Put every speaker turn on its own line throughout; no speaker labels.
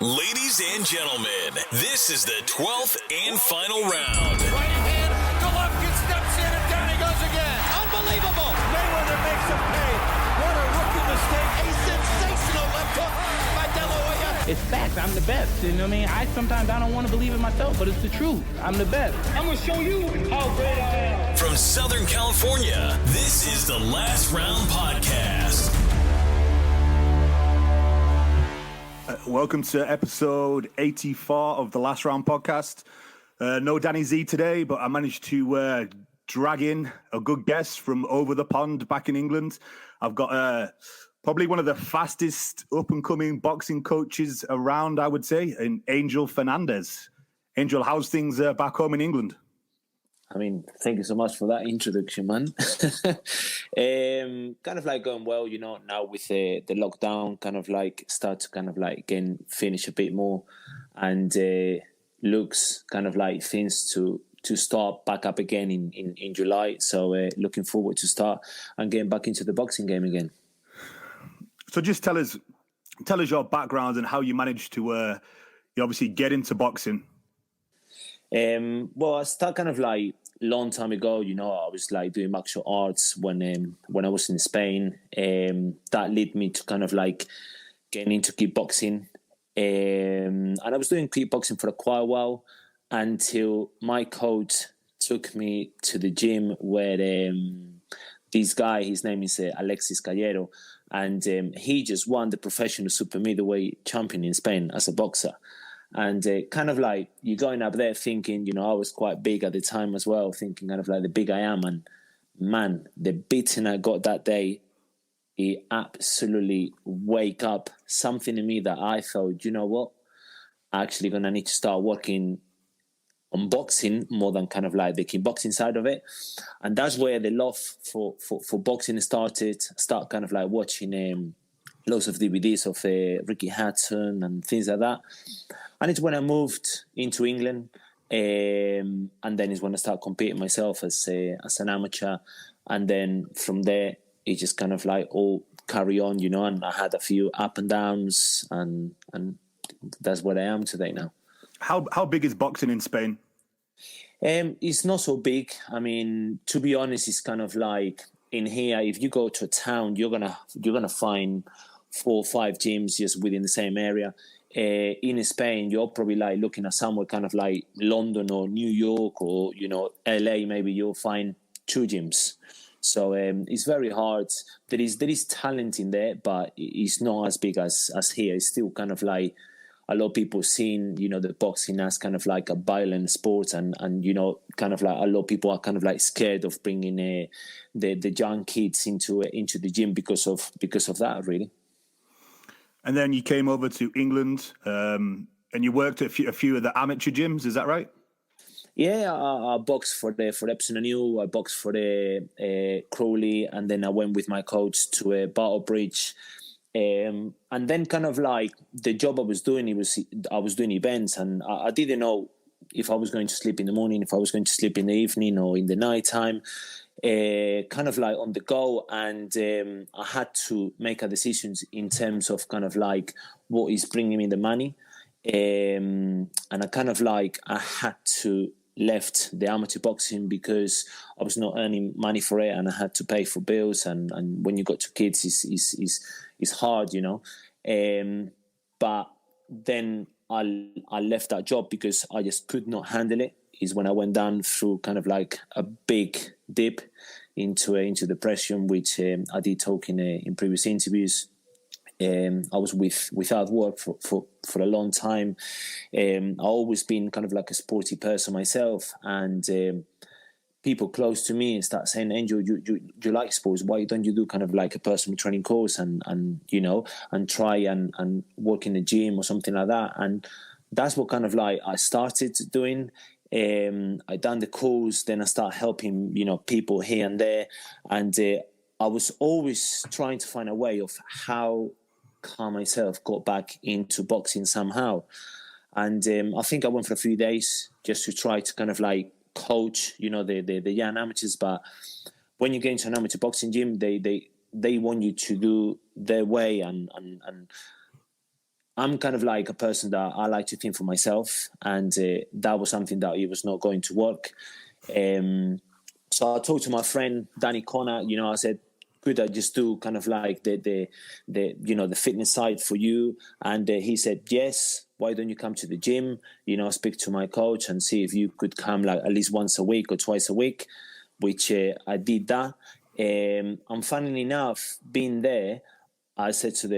Ladies and gentlemen, this is the 12th and final round.
Right hand, Golovkin steps in and down he goes again. Unbelievable. Mayweather makes him pay. What a rookie mistake. A sensational left hook by De La Hoya.
It's facts. I'm the best. You know what I mean? I don't want to believe it myself, but it's the truth. I'm the best.
I'm going to show you how great I am.
From Southern California, this is the Last Round Podcast.
Welcome to episode 84 of the Last Round Podcast. No Danny Z today, but I managed to drag in a good guest from over the pond back in England. I've got probably one of the fastest up-and-coming boxing coaches around, I would say, in Angel Fernandez. Angel, how's things back home in England?
I mean, thank you so much for that introduction, man. Kind of like going well, you know, now with the lockdown, kind of like start to kind of like again finish a bit more, and looks kind of like things to start back up again in July. So looking forward to start and getting back into the boxing game again.
So just tell us your background and how you managed to you obviously get into boxing.
Well, I started kind of like long time ago, you know, I was like doing martial arts when I was in Spain. That led me to kind of like getting into kickboxing. And I was doing kickboxing for quite a while until my coach took me to the gym where this guy, his name is Alexis Callero, and he just won the professional super middleweight champion in Spain as a boxer. And kind of like you're going up there thinking, you know, I was quite big at the time as well, thinking kind of like the big I am. And man, the beating I got that day, it absolutely wake up something in me that I thought, you know what, I'm actually going to need to start working on boxing more than kind of like the kickboxing side of it. And that's where the love for boxing started. Start kind of like watching lots of DVDs of Ricky Hatton and things like that. And it's when I moved into England, and then it's when I started competing myself as an amateur. And then from there, it just kind of like all carry on, you know, and I had a few up and downs, and that's where I am today now.
How big is boxing in Spain?
It's not so big. I mean, to be honest, it's kind of like in here, if you go to a town, you're gonna find 4 or 5 gyms just within the same area. In Spain, you're probably like looking at somewhere kind of like London or New York or, you know, LA, maybe you'll find 2 gyms. So it's very hard. There is talent in there, but it's not as big as here. It's still kind of like a lot of people seeing, you know, the boxing as kind of like a violent sport, and you know, kind of like a lot of people are kind of like scared of bringing the young kids into the gym because of that, really.
And then you came over to England, and you worked at a few of the amateur gyms. Is that right?
Yeah, I boxed for Epsom and New. I boxed for the Crawley, and then I went with my coach to Battle Bridge. And then kind of like the job I was doing, I was doing events, and I didn't know if I was going to sleep in the morning, if I was going to sleep in the evening or in the night time. Kind of like on the go, and I had to make a decision in terms of kind of like what is bringing me the money, and I kind of like I had to left the amateur boxing because I was not earning money for it, and I had to pay for bills, and when you got 2 kids, it's hard, you know. But then I left that job because I just could not handle it. Is when I went down through kind of like a big dip into depression, which I did talk in previous interviews. I was without work for a long time. I always been kind of like a sporty person myself, and people close to me start saying, "Angel, you like sports? Why don't you do kind of like a personal training course and you know, and try and work in the gym or something like that?" And that's what kind of like I started doing. I done the course, then I started helping, you know, people here and there, and I was always trying to find a way of how I myself got back into boxing somehow. And I think I went for a few days just to try to kind of like coach, you know, the young amateurs. But when you get into an amateur boxing gym, they want you to do their way, and I'm kind of like a person that I like to think for myself, and that was something that it was not going to work. So I talked to my friend Danny Connor. I said, could I just do kind of like the fitness side for you? And he said, yes. Why don't you come to the gym? Speak to my coach and see if you could come like at least once a week or twice a week, which I did that. And funnily enough, being there, I said to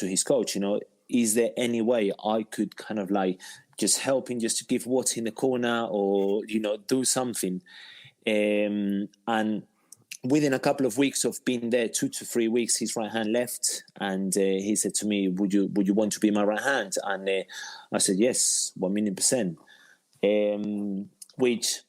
his coach, is there any way I could kind of like just help him, just to give water in the corner or do something? And within a couple of weeks of being there, 2 to 3 weeks, his right hand left, and he said to me, "Would you want to be my right hand?" And I said, "Yes, 1,000,000%." Which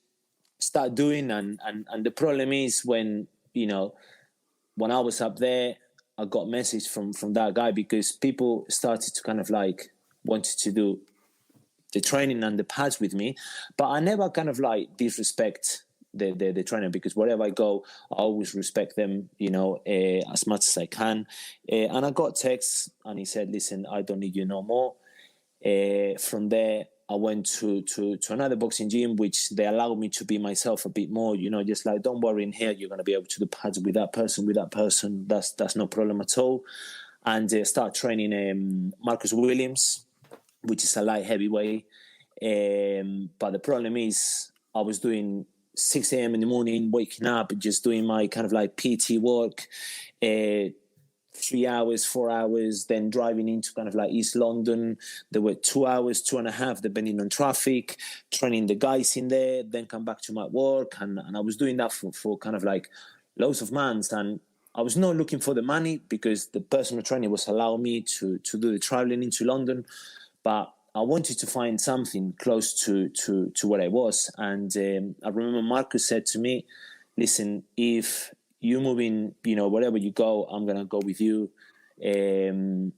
start doing, and the problem is when when I was up there, I got a message from that guy, because people started to kind of like wanted to do the training and the pads with me, but I never kind of like disrespect the trainer, because wherever I go, I always respect them, as much as I can. And I got texts, and he said, "Listen, I don't need you no more." From there, I went to another boxing gym, which they allowed me to be myself a bit more, just like, don't worry, in here, you're going to be able to do pads with that person. That's no problem at all. And start training Marcus Williams, which is a light heavyweight. But the problem is I was doing 6 a.m. in the morning, waking up, just doing my kind of like PT work, 3 hours, 4 hours, then driving into kind of like East London. There were 2 hours, 2.5, depending on traffic, training the guys in there, then come back to my work. And I was doing that for kind of like loads of months. And I was not looking for the money, because the personal trainer was allowing me to do the traveling into London. But I wanted to find something close to where I was. And I remember Marcus said to me, "Listen, if you move in, wherever you go, I'm going to go with you." And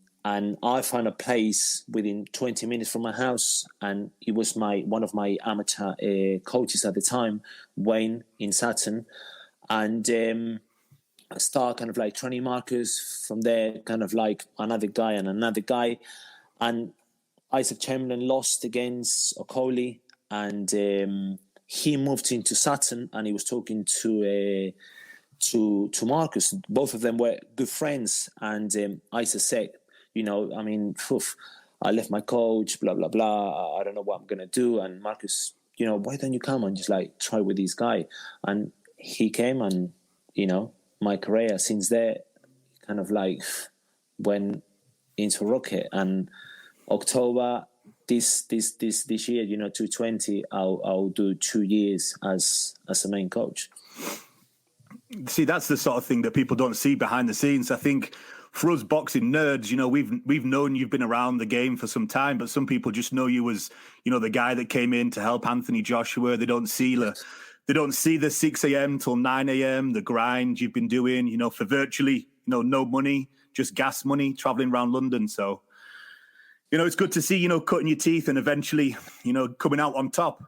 I found a place within 20 minutes from my house. And it was one of my amateur coaches at the time, Wayne in Sutton. And I started kind of like training Marcus. From there, kind of like another guy and another guy. And Isaac Chamberlain lost against Okoli, and he moved into Sutton, and he was talking to Marcus. Both of them were good friends, and Isaac said, I left my coach, blah, blah, blah. I don't know what I'm going to do. And Marcus, why don't you come and just like try with this guy? And he came, and, my career since there kind of like went into rocket. And October this year, 220, I'll do 2 years as a main coach.
See, that's the sort of thing that people don't see behind the scenes. I think for us boxing nerds, we've known you've been around the game for some time, but some people just know you as, the guy that came in to help Anthony Joshua. They don't see the 6 a.m. till 9 a.m., the grind you've been doing, for virtually, no money, just gas money, traveling around London. So, it's good to see, cutting your teeth and eventually, coming out on top.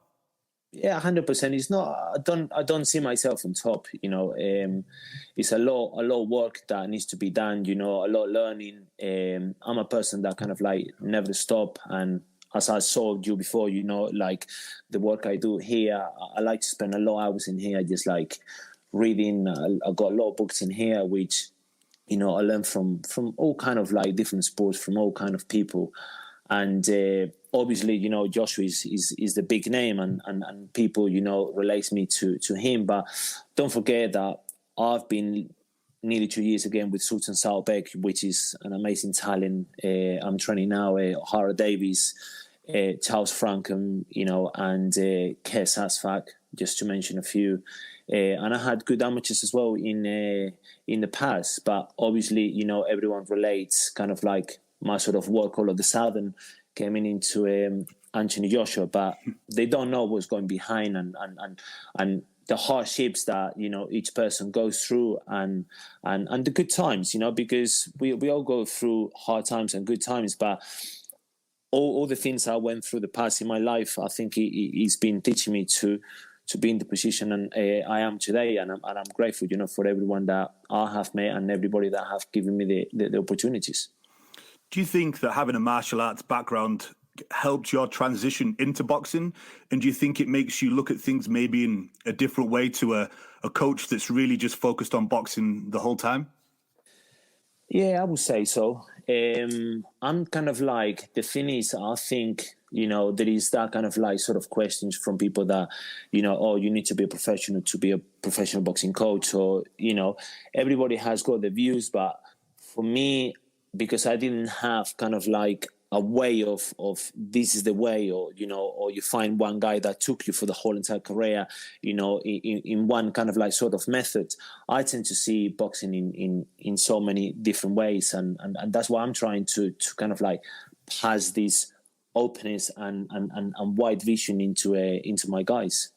Yeah, 100%. It's not. I don't see myself on top. It's a lot of work that needs to be done. A lot of learning. I'm a person that kind of like never stop. And as I told you before, like the work I do here, I like to spend a lot of hours in here, just like reading. I got a lot of books in here, which I learned from all kind of like different sports, from all kind of people. And obviously, Joshua is the big name, and people, relates me to him. But don't forget that I've been nearly 2 years again with Sultan Salbek, which is an amazing talent. I'm training now O'Hara Davies, Charles Frankham, and Kes Asfak, just to mention a few. And I had good amateurs as well in the past. But obviously, everyone relates kind of like my sort of work all of the sudden came into Anthony Joshua, but they don't know what's going behind and the hardships that each person goes through and the good times, because we all go through hard times and good times, but all the things I went through the past in my life, I think he's been teaching me to be in the position and I am today, and I'm grateful, for everyone that I have met and everybody that have given me the opportunities.
Do you think that having a martial arts background helped your transition into boxing? And do you think it makes you look at things maybe in a different way to a coach that's really just focused on boxing the whole time?
Yeah, I would say so. I'm kind of like, the thing is, I think, there is that kind of like sort of questions from people that, oh, you need to be a professional to be a professional boxing coach. Or, everybody has got their views. But for me, because I didn't have kind of like a way of this is the way, or you find one guy that took you for the whole entire career, in one kind of like sort of method. I tend to see boxing in so many different ways, and that's why I'm trying to kind of like pass this openness and wide vision into my guys.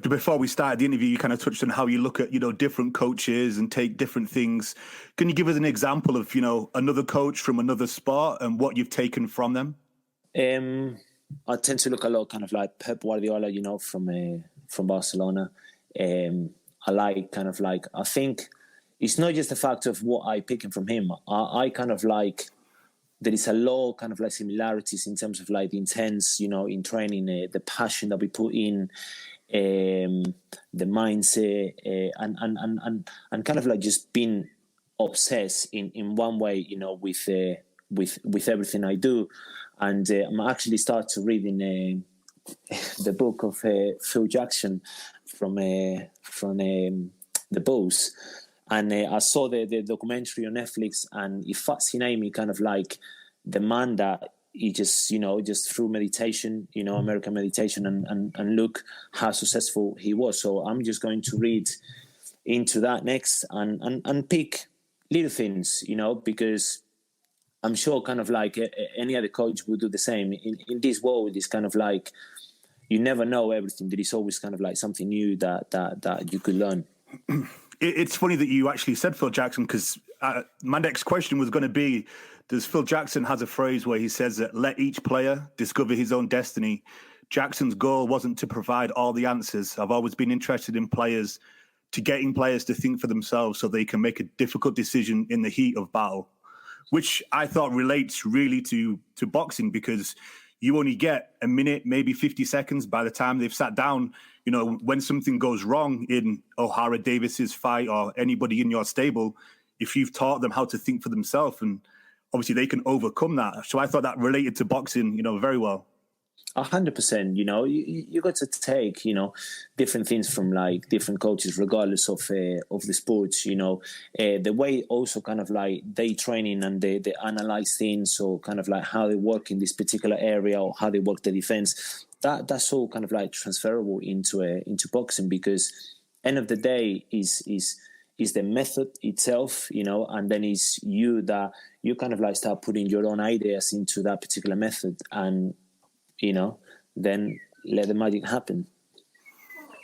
Before we started the interview, you kind of touched on how you look at, different coaches and take different things. Can you give us an example of, another coach from another sport and what you've taken from them?
I tend to look a lot kind of like Pep Guardiola, from Barcelona. I like kind of like, I think it's not just the fact of what I pick from him. I kind of like, there is a lot kind of like similarities in terms of like the intense, in training, the passion that we put in, the mindset, and kind of like just being obsessed in one way, with everything I do. And I'm actually started to reading the book of Phil Jackson from the Bulls, and I saw the documentary on Netflix, and it fascinated me, kind of like the man that he just, just through meditation, American meditation, and look how successful he was. So I'm just going to read into that next and pick little things, because I'm sure kind of like any other coach would do the same. In this world, it's kind of like you never know everything. There is always kind of like something new that you could learn.
It's funny that you actually said Phil Jackson, because my next question was going to be, does Phil Jackson has a phrase where he says that let each player discover his own destiny. Jackson's goal wasn't to provide all the answers. I've always been interested in getting players to think for themselves so they can make a difficult decision in the heat of battle, which I thought relates really to boxing, because you only get a minute, maybe 50 seconds by the time they've sat down. When something goes wrong in O'Hara Davis's fight or anybody in your stable, if you've taught them how to think for themselves, and obviously they can overcome that. So I thought that related to boxing, very well.
100%. You got to take, different things from like different coaches, regardless of the sports. The way also kind of like they training and they analyze things, or kind of like how they work in this particular area, or how they work the defense. That's all kind of like transferable into boxing, because end of the day is the method itself, and then it's you that you kind of like start putting your own ideas into that particular method, and then let the magic happen.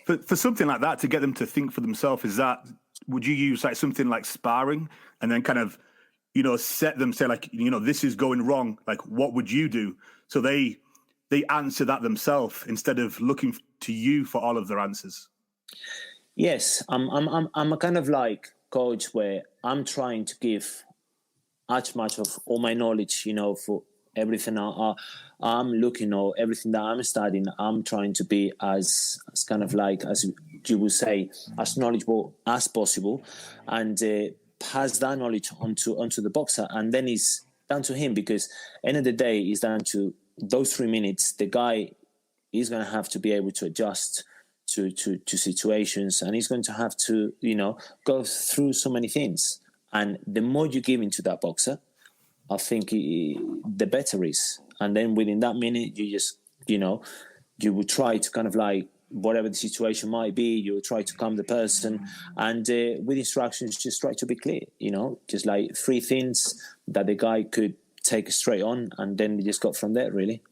For something like that, to get them to think for themselves, would you use like something like sparring, and then kind of, set them, say like, this is going wrong, like what would you do? So they answer that themselves instead of looking to you for all of their answers.
Yes, I'm a kind of like coach where I'm trying to give as much of all my knowledge, for everything I'm looking, or everything that I'm studying. I'm trying to be as kind of like, as you would say, as knowledgeable as possible, and pass that knowledge onto the boxer. And then it's down to him, because end of the day is down to those 3 minutes. The guy is going to have to be able to adjust to situations, and he's going to have to, go through so many things. And the more you give into that boxer, I think the better is. And then within that minute, you just, you would try to kind of like, whatever the situation might be, you will try to calm the person, and with instructions, just try to be clear, just like 3 things that the guy could take straight on, and then you just got from there, really.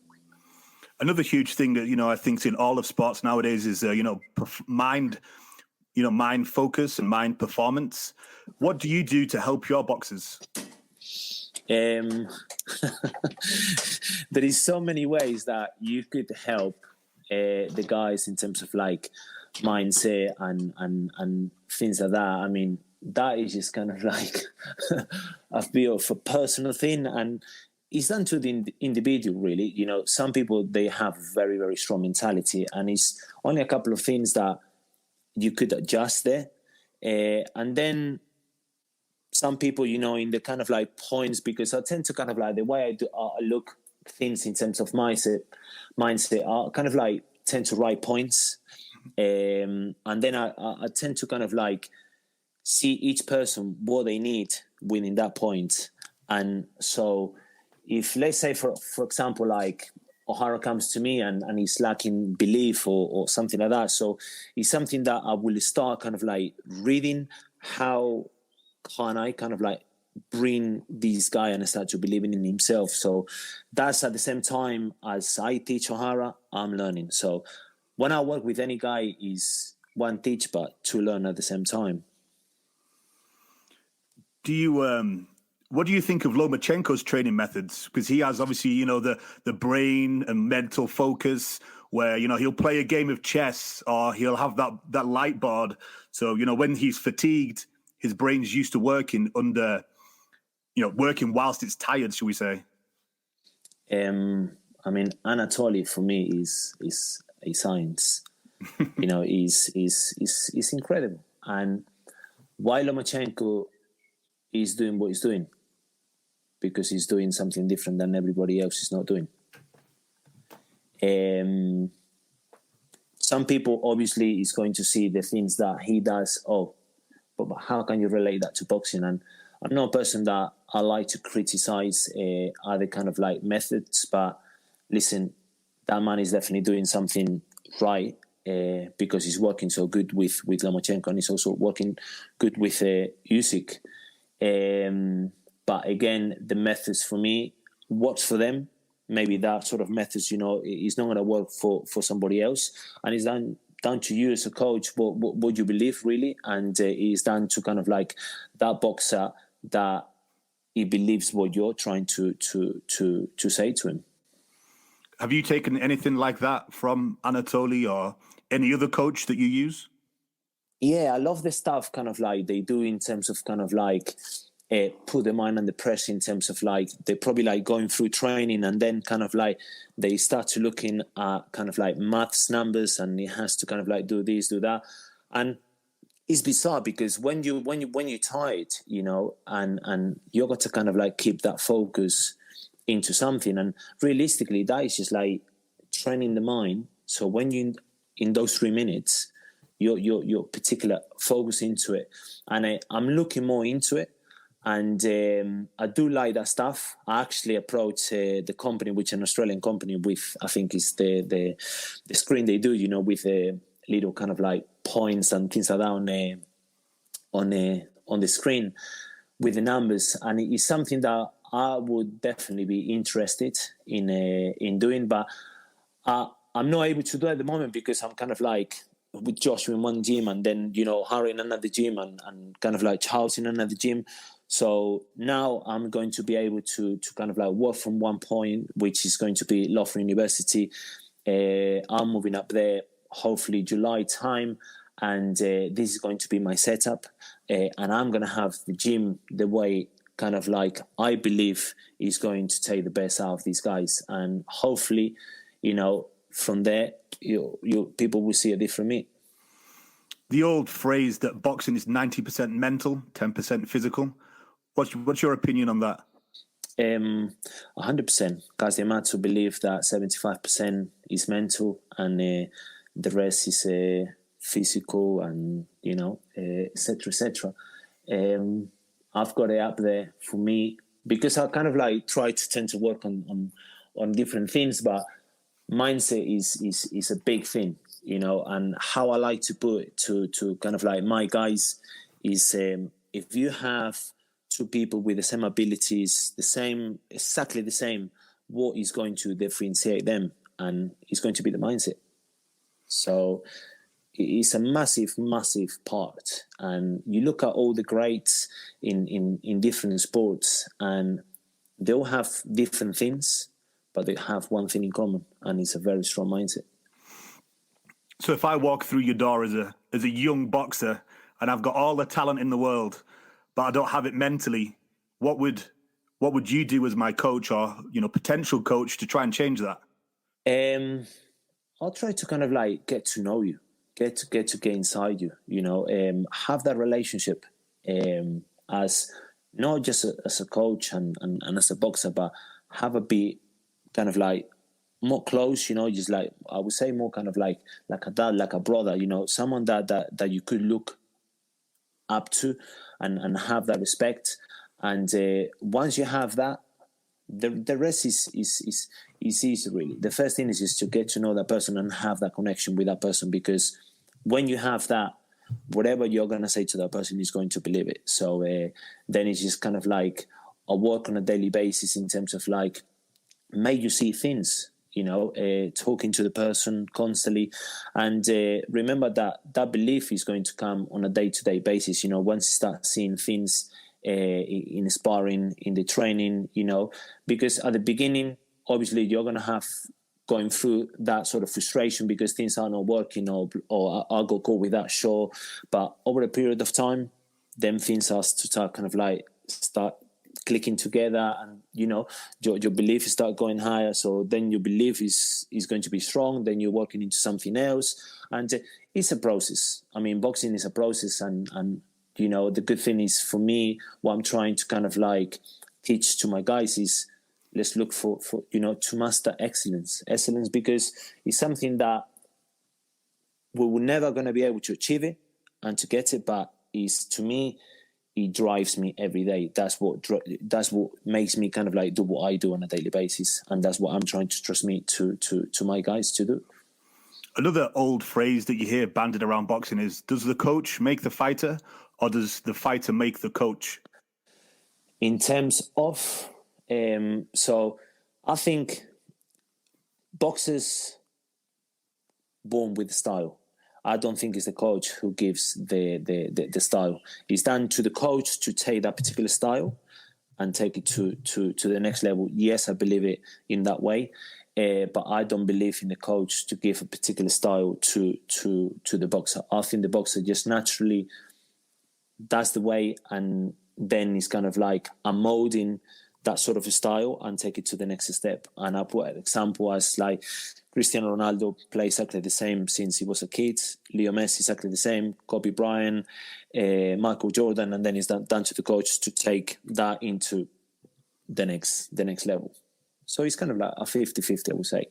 Another huge thing that, I think in all of sports nowadays is, mind focus and mind performance. What do you do to help your boxers?
There is so many ways that you could help the guys in terms of like mindset and things like that. I mean, that is just kind of like a bit of a personal thing, and it's down to the individual, really. You know, some people, they have very, very strong mentality, and it's only a couple of things that you could adjust there. And then some people, you know, in the kind of like points, because I tend to kind of like the way I look things in terms of mindset, I kind of like tend to write points. And then I tend to kind of like see each person what they need within that point. And so if, let's say, for example, like O'Hara comes to me and he's lacking belief or something like that, so it's something that I will start kind of like reading, how can I kind of like bring this guy and start to believing in himself. So that's at the same time as I teach O'Hara, I'm learning. So when I work with any guy, is one, teach, but to learn at the same time.
Do you what do you think of Lomachenko's training methods? Because he has, obviously, you know, the brain and mental focus, where, you know, he'll play a game of chess or he'll have that light board. So, you know, when he's fatigued, his brain's used to working under, you know, working whilst it's tired, should we say? I
mean, Anatoly for me is a science. You know, is incredible. And why Lomachenko is doing what he's doing? Because he's doing something different than everybody else is not doing. Some people obviously is going to see the things that he does. Oh, but how can you relate that to boxing? And I'm not a person that I like to criticize other kind of like methods, but listen, that man is definitely doing something right, because he's working so good with Lomachenko, and he's also working good with Usyk. But again, the methods for me works for them. Maybe that sort of methods, you know, is not going to work for somebody else. And it's down to you as a coach what you believe, really. And it's down to kind of like that boxer that he believes what you're trying to say to him.
Have you taken anything like that from Anatoly or any other coach that you use?
Yeah, I love the stuff kind of like they do in terms of kind of like put the mind under pressure, in terms of like they're probably like going through training, and then kind of like they start to looking at kind of like maths numbers, and it has to kind of like do this, do that. And it's bizarre because when you're tired, you know, and you got to kind of like keep that focus into something, and realistically that is just like training the mind. So when you in those 3 minutes, your particular focus into it, and I'm looking more into it, and I do like that stuff. I actually approached the company, which is an Australian company, with I think it's the screen they do, you know, with a little kind of like points and things like that on the screen with the numbers, and it's something that I would definitely be interested in doing, but I'm not able to do it at the moment because I'm kind of like with Joshua in one gym, and then, you know, Harry in another gym, and kind of like Charles in another gym. So now I'm going to be able to kind of like work from one point, which is going to be Loughborough University. I'm moving up there hopefully July time, and this is going to be my setup, and I'm going to have the gym the way kind of like I believe is going to take the best out of these guys, and hopefully, you know, from there you people will see a different me.
The old phrase that boxing is 90% mental, 10% physical. What's your opinion on that?
100%. Kaziamatsu believe that 75% is mental, and the rest is physical, and, you know, etc. etc. I've got it up there for me because I kind of like try to tend to work on different things, but mindset is a big thing, you know. And how I like to put it to kind of like my guys is, if you have two people with the same abilities, exactly the same, what is going to differentiate them? And it's going to be the mindset. So it's a massive, massive part. And you look at all the greats in different sports, and they all have different things, but they have one thing in common, and it's a very strong mindset.
So if I walk through your door as a young boxer, and I've got all the talent in the world, but I don't have it mentally, what would you do as my coach or, potential coach to try and change that?
I'll try to kind of like get to know you, get inside you, have that relationship as not just as a coach and as a boxer, but have a bit kind of like more close, just like, I would say more kind of like a dad, like a brother, someone that you could look up to and have that respect. And once you have that, the rest is easy, really. The first thing is just to get to know that person and have that connection with that person, because when you have that, whatever you're going to say to that person is going to believe it. So then it's just kind of like a work on a daily basis in terms of like, make you see things, talking to the person constantly. And remember that belief is going to come on a day-to-day basis, once you start seeing things in sparring, in the training, because at the beginning, obviously you're going to have going through that sort of frustration because things are not working or I'll go cool with that, sure. But over a period of time, then things are to start kind of like start clicking together, and your belief start going higher. So then your belief is going to be strong. Then you're working into something else, and it's a process. I mean, boxing is a process, and the good thing is for me, what I'm trying to kind of like teach to my guys is let's look for to master excellence, because it's something that we were never going to be able to achieve it and to get it, but is to me. It drives me every day. That's what makes me kind of like do what I do on a daily basis, and that's what I'm trying to transmit to my guys to do.
Another old phrase that you hear banded around boxing is, does the coach make the fighter, or does the fighter make the coach?
In terms of, so I think boxers born with style. I don't think it's the coach who gives the style. It's down to the coach to take that particular style and take it to the next level. Yes, I believe it in that way, but I don't believe in the coach to give a particular style to the boxer. I think the boxer just naturally does the way, and then it's kind of like a molding that sort of a style and take it to the next step. And I put an example as like Cristiano Ronaldo plays exactly the same since he was a kid. Leo Messi exactly the same. Kobe Bryant, Michael Jordan, and then it's down to the coach to take that into the next level. So it's kind of like a 50-50, I would say.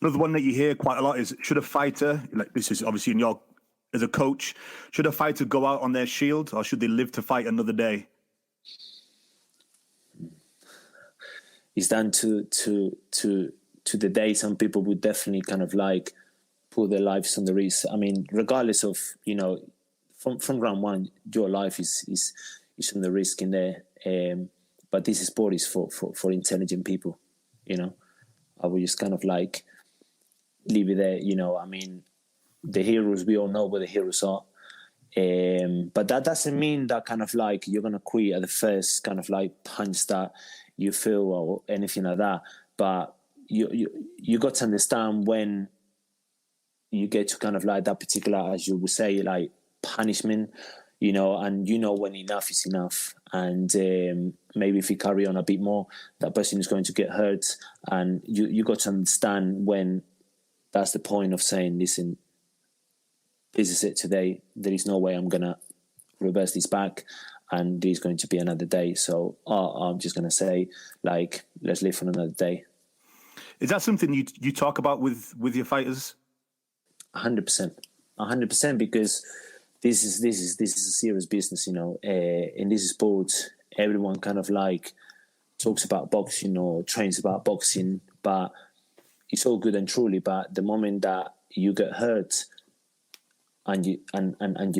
Another one that you hear quite a lot is, should a fighter, like this is obviously in your as a coach, should a fighter go out on their shield, or should they live to fight another day? It's
down to the day. Some people would definitely kind of like put their lives on the risk. I mean, regardless of from round one, your life is on the risk in there. But this sport is for intelligent people. I would just kind of like leave it there. I mean, the heroes, we all know what the heroes are. But that doesn't mean that kind of like you're gonna quit at the first kind of like punch that you feel or anything like that. But you got to understand when you get to kind of like that particular, as you would say, like punishment, and when enough is enough. And maybe if you carry on a bit more, that person is going to get hurt. And you got to understand when that's the point of saying, listen, this is it today. There is no way I'm going to reverse this back, and there's going to be another day. So I'm just going to say, like, let's live for another day.
Is that something you talk about with your fighters?
100%, because this is a serious business. In this sport, everyone kind of like talks about boxing or trains about boxing, but it's all good and truly. But the moment that you get hurt, and you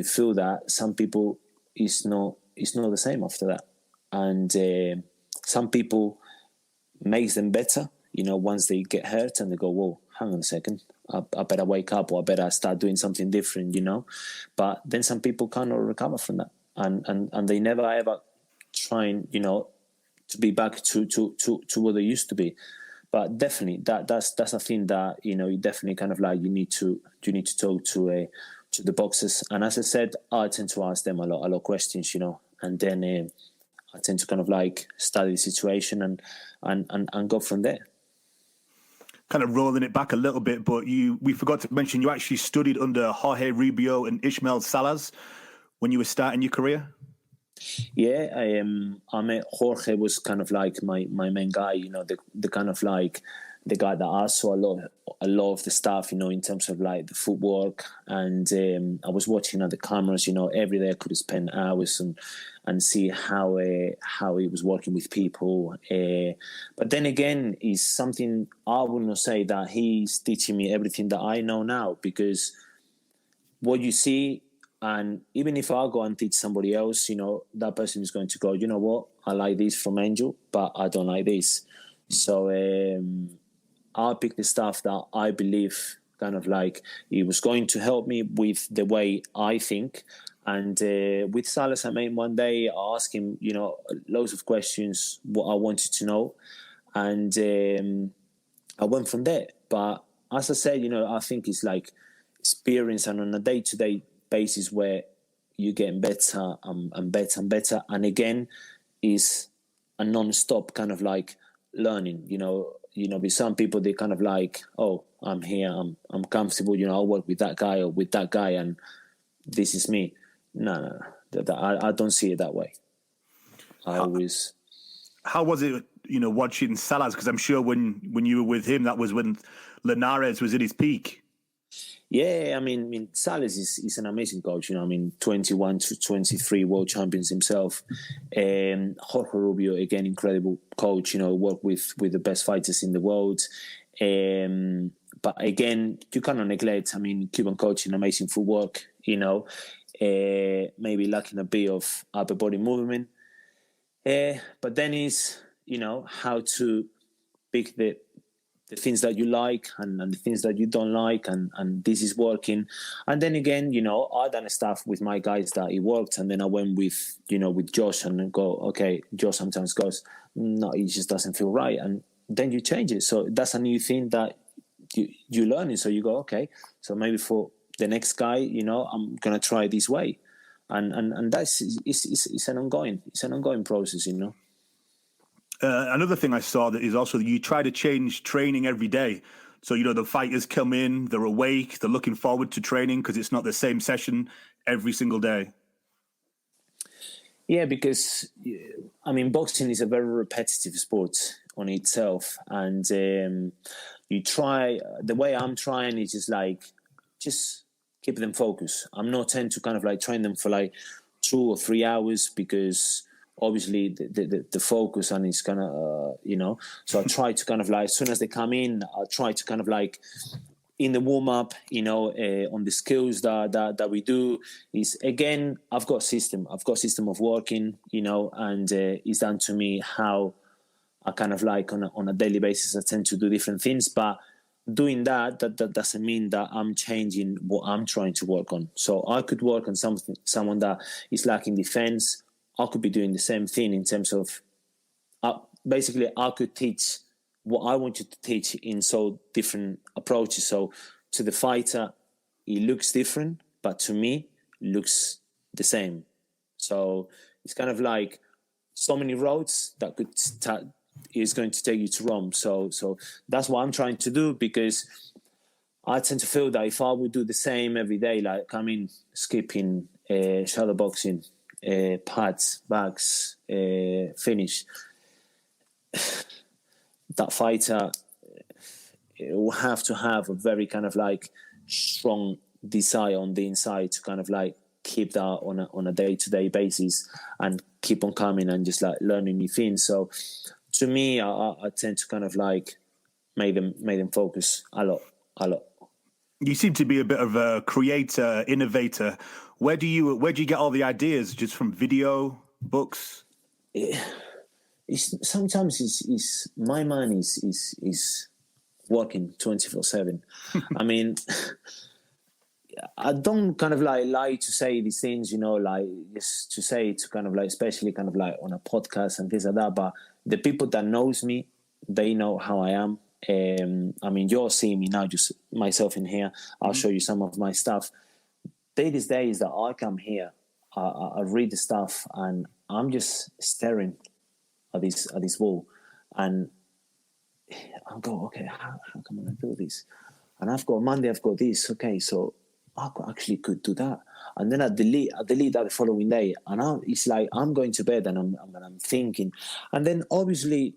feel that, some people it's not the same after that, and some people makes them better. Once they get hurt and they go, whoa, hang on a second, I better wake up, or I better start doing something different. But then some people cannot recover from that, and they never ever trying to be back to what they used to be. But definitely that's a thing that you definitely kind of like you need to talk to to the boxers. And as I said, I tend to ask them a lot of questions, and then I tend to kind of like study the situation and go from there.
Kind of rolling it back a little bit, but we forgot to mention you actually studied under Jorge Rubio and Ismael Salas when you were starting your career.
Yeah, I met Jorge was kind of like my main guy, the kind of like the guy that I saw a lot of the stuff, in terms of like the footwork, and I was watching at the cameras, every day I could spend hours and see how he was working with people. But then again, it's something I would not say that he's teaching me everything that I know now, because what you see. And even if I go and teach somebody else, that person is going to go, you know what, I like this from Angel, but I don't like this. So I'll pick the stuff that I believe kind of like it was going to help me with the way I think. And with Salas, I mean, one day I asked him, loads of questions, what I wanted to know. And I went from there. But as I said, I think it's like experience, and on a day-to-day basis where you're getting better and better and better, and again is a non-stop kind of like learning. With some people they kind of like, oh, I'm here, I'm comfortable, I'll work with that guy or with that guy and this is me. No. I don't see it that way. How
was it, watching Salas? Because I'm sure when you were with him, that was when Linares was at his peak.
Yeah, I mean, Salas is an amazing coach. 21 to 23 world champions himself. Jorge Rubio, again, incredible coach. Worked with the best fighters in the world. But again, you cannot neglect. Cuban coaching, amazing footwork. Maybe lacking a bit of upper body movement. But then is how to pick the things that you like and the things that you don't like, and this is working. And then again, I done stuff with my guys that it worked, and then I went with Josh and go, okay, Josh sometimes goes, no, it just doesn't feel right, and then you change it. So that's a new thing that you learn. So you go, okay, so maybe for the next guy, I'm gonna try this way, and that's it's an ongoing process,
Another thing I saw that is also that you try to change training every day. So, the fighters come in, they're awake, they're looking forward to training because it's not the same session every single day.
Yeah, because, boxing is a very repetitive sport on itself. And you try, the way I'm trying is just keep them focused. I'm not tend to kind of like train them for like 2 or 3 hours, because obviously the focus and it's kind of, so I try to kind of like, as soon as they come in, I try to kind of like in the warm up, on the skills that we do is, again, I've got system of working, and it's down to me how I kind of like on a daily basis, I tend to do different things, but doing that doesn't mean that I'm changing what I'm trying to work on. So I could work on someone that is lacking defense. I could be doing the same thing in terms of, basically, I could teach what I want you to teach in so different approaches. So to the fighter, it looks different, but to me, it looks the same. So it's kind of like so many roads that is going to take you to Rome. So that's what I'm trying to do, because I tend to feel that if I would do the same every day, like skipping, shadow boxing, pads, bags, finish, that fighter will have to have a very kind of like strong desire on the inside to kind of like keep that on a day-to-day basis and keep on coming and just like learning new things. So to me, I tend to kind of like make them focus a lot.
You seem to be a bit of a creator, innovator. Where do you get all the ideas? Just from video, books?
Sometimes it's my mind is working 24/7. I mean, I don't kind of like to say these things, like just to say to kind of like, especially kind of like on a podcast and things like that. But the people that knows me, they know how I am. You're seeing me now, just myself in here. I'll show you some of my stuff. these days that I come here, I read the stuff and I'm just staring at this wall, and I go, okay, how come I do this? And I've got Monday, I've got this. Okay, so I could do that, and then I delete that the following day, and it's like I'm going to bed and I'm thinking, and then obviously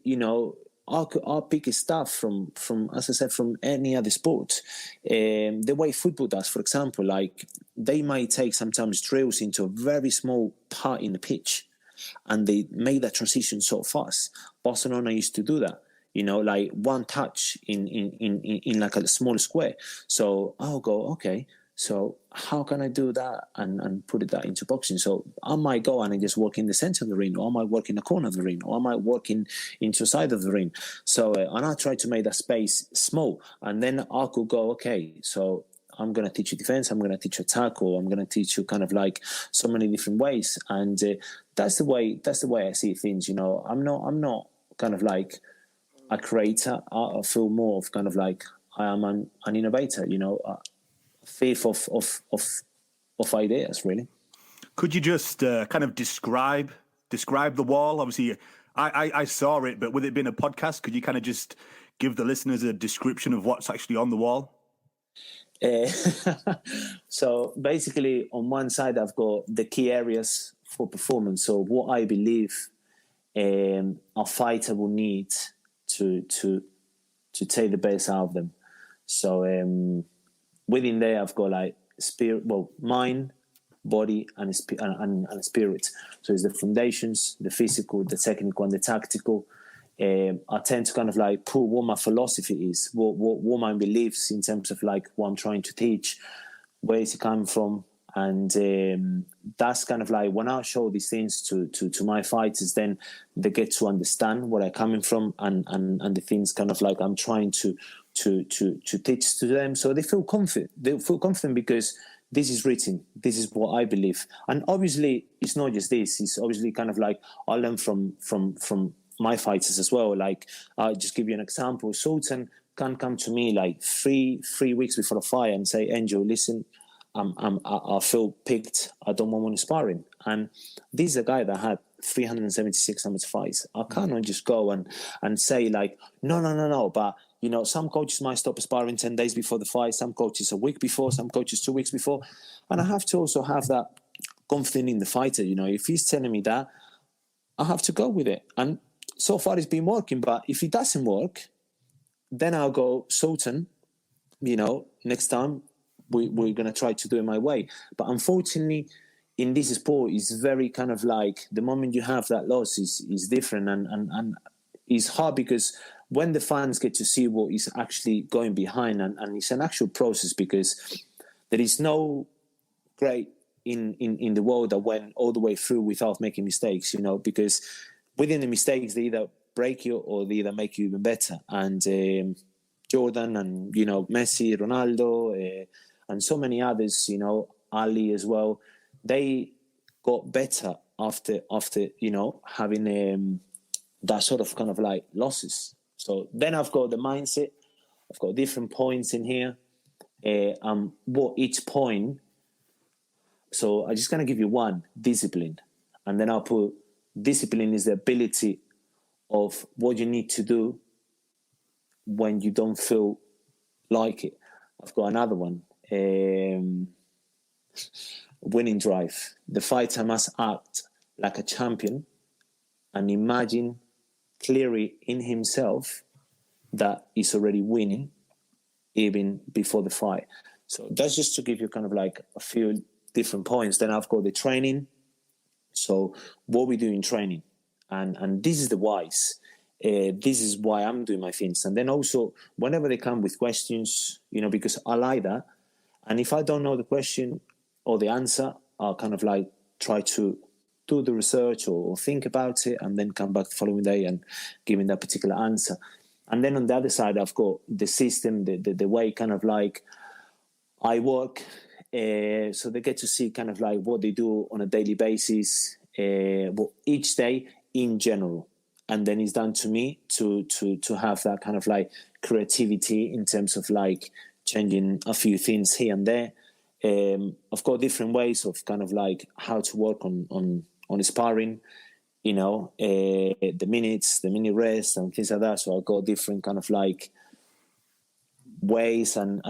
I'll pick stuff from as I said, from any other sport, the way football does, for example. Like they might take sometimes drills into a very small part in the pitch, and they make that transition so fast. Barcelona used to do that. Like one touch in like a small square. So I'll go, okay, so how can I do that and put that into boxing? So I might go and I just work in the center of the ring, or I might work in the corner of the ring, or I might work into the side of the ring. So and I try to make that space small, and then I could go, okay, so I'm going to teach you defense, I'm going to teach you attack, or I'm going to teach you kind of like so many different ways. And that's the way I see things. I'm not kind of like a creator. I feel more of kind of like I am an innovator, a thief of ideas, really.
Could you just kind of describe the wall? Obviously, I saw it, but with it being a podcast, could you kind of just give the listeners a description of what's actually on the wall?
So basically, on one side, I've got the key areas for performance. So what I believe a fighter will need to take the best out of them. So within there, I've got like mind, body, and spirit. So it's the foundations, the physical, the technical, and the tactical. I tend to kind of like put what my philosophy is, what my beliefs in terms of like what I'm trying to teach, where is it coming from, and that's kind of like when I show these things to my fighters, then they get to understand where I'm coming from and the things kind of like I'm trying to teach to them, so they feel confident. They feel confident because this is written. This is what I believe, and obviously it's not just this. It's obviously kind of like I learn from my fighters as well. Like I'll just give you an example. Sultan can come to me like three weeks before a fight and say, Angel, listen, I feel picked. I don't want one sparring. And this is a guy that had 376 amateur fights. I cannot just go and say like, no. But some coaches might stop sparring 10 days before the fight. Some coaches a week before. Some coaches 2 weeks before. And I have to also have that confidence in the fighter. If he's telling me that, I have to go with it. And so far it's been working. But if it doesn't work, then I'll go, Sultan, next time we're going to try to do it my way. But unfortunately, in this sport, it's very kind of like the moment you have that loss is different. And it's hard because when the fans get to see what is actually going behind, and it's an actual process, because there is no great in the world that went all the way through without making mistakes, because within the mistakes, they either break you or they either make you even better. And Jordan and, Messi, Ronaldo, and so many others, Ali as well, they got better after having that sort of kind of like losses. So then I've got the mindset. I've got different points in here. What each point. So I'm just going to give you one, discipline. And then I'll put discipline is the ability of what you need to do when you don't feel like it. I've got another one. Winning drive. The fighter must act like a champion and imagine clearly in himself that he's already winning even before the fight. So that's just to give you kind of like a few different points. Then I've got the training. So what we do in training, and this is the whys. This is why I'm doing my things. And then also whenever they come with questions, because I like that. And if I don't know the question or the answer, I'll kind of like try to do the research or think about it and then come back the following day and give me that particular answer. And then on the other side, I've got the system, the way kind of like I work. So they get to see kind of like what they do on a daily basis, each day in general. And then it's down to me to have that kind of like creativity in terms of like changing a few things here and there. I've got different ways of kind of like how to work on sparring, the minutes, the mini rest and things like that. So I've got different kind of like ways and